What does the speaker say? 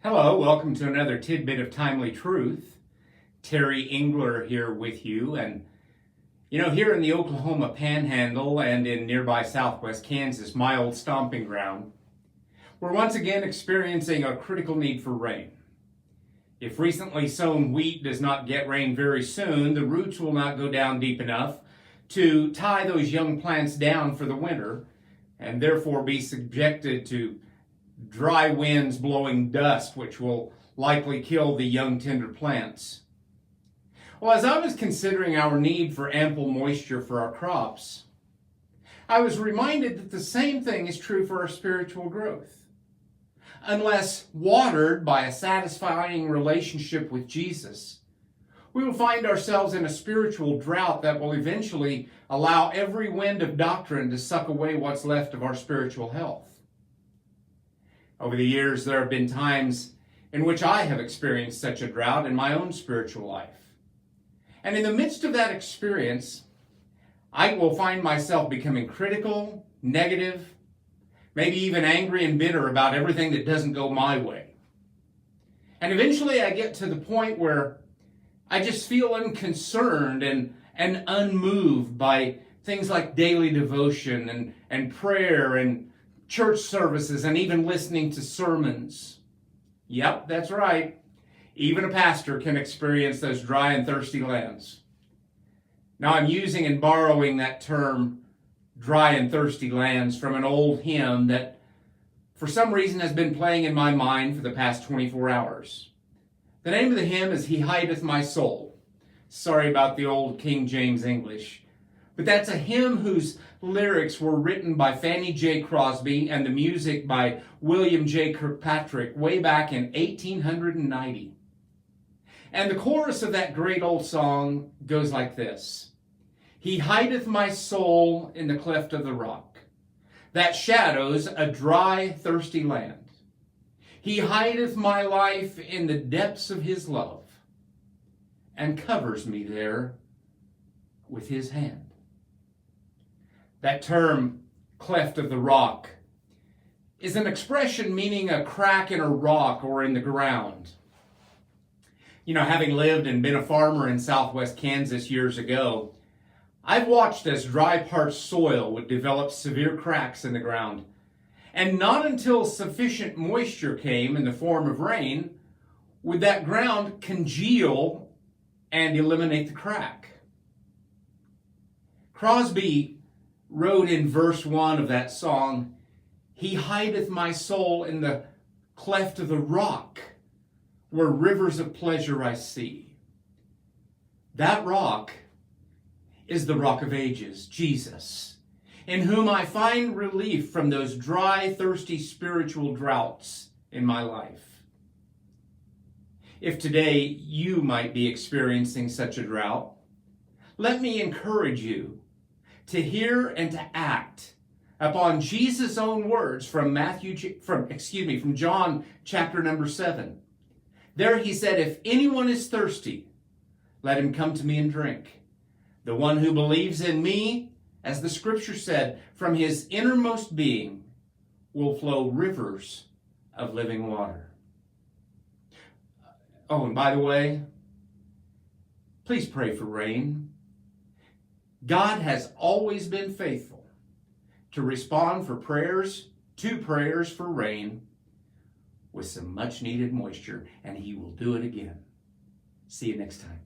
Hello, welcome to another tidbit of timely truth. Terry Engler here with you. And here in the Oklahoma Panhandle and in nearby southwest Kansas, my old stomping ground, we're once again experiencing a critical need for rain. If recently sown wheat does not get rain very soon, the roots will not go down deep enough to tie those young plants down for the winter and therefore be subjected to dry winds blowing dust, which will likely kill the young tender plants. Well, as I was considering our need for ample moisture for our crops, I was reminded that the same thing is true for our spiritual growth. Unless watered by a satisfying relationship with Jesus, we will find ourselves in a spiritual drought that will eventually allow every wind of doctrine to suck away what's left of our spiritual health. Over the years, there have been times in which I have experienced such a drought in my own spiritual life. And in the midst of that experience, I will find myself becoming critical, negative, maybe even angry and bitter about everything that doesn't go my way. And eventually I get to the point where I just feel unconcerned and unmoved by things like daily devotion and prayer and church services and even listening to sermons. Yep, that's right. Even a pastor can experience those dry and thirsty lands. Now I'm using and borrowing that term, dry and thirsty lands, from an old hymn that for some reason has been playing in my mind for the past 24 hours. The name of the hymn is He Hideth My Soul. Sorry about the old King James English. But that's a hymn whose lyrics were written by Fanny J. Crosby and the music by William J. Kirkpatrick way back in 1890. And the chorus of that great old song goes like this. He hideth my soul in the cleft of the rock, that shadows a dry, thirsty land. He hideth my life in the depths of his love, and covers me there with his hand. That term, cleft of the rock, is an expression meaning a crack in a rock or in the ground. Having lived and been a farmer in southwest Kansas years ago, I've watched as dry, parched soil would develop severe cracks in the ground. And not until sufficient moisture came in the form of rain would that ground congeal and eliminate the crack. Crosby wrote in verse 1 of that song, He hideth my soul in the cleft of the rock, where rivers of pleasure I see. That rock is the rock of ages, Jesus, in whom I find relief from those dry, thirsty spiritual droughts in my life. If today you might be experiencing such a drought, let me encourage you to hear and to act upon Jesus' own words from John chapter number 7. There he said, if anyone is thirsty, let him come to me and drink. The one who believes in me, as the scripture said, from his innermost being will flow rivers of living water. Oh, and by the way, please pray for rain. God has always been faithful to respond to prayers for rain with some much needed moisture, and he will do it again. See you next time.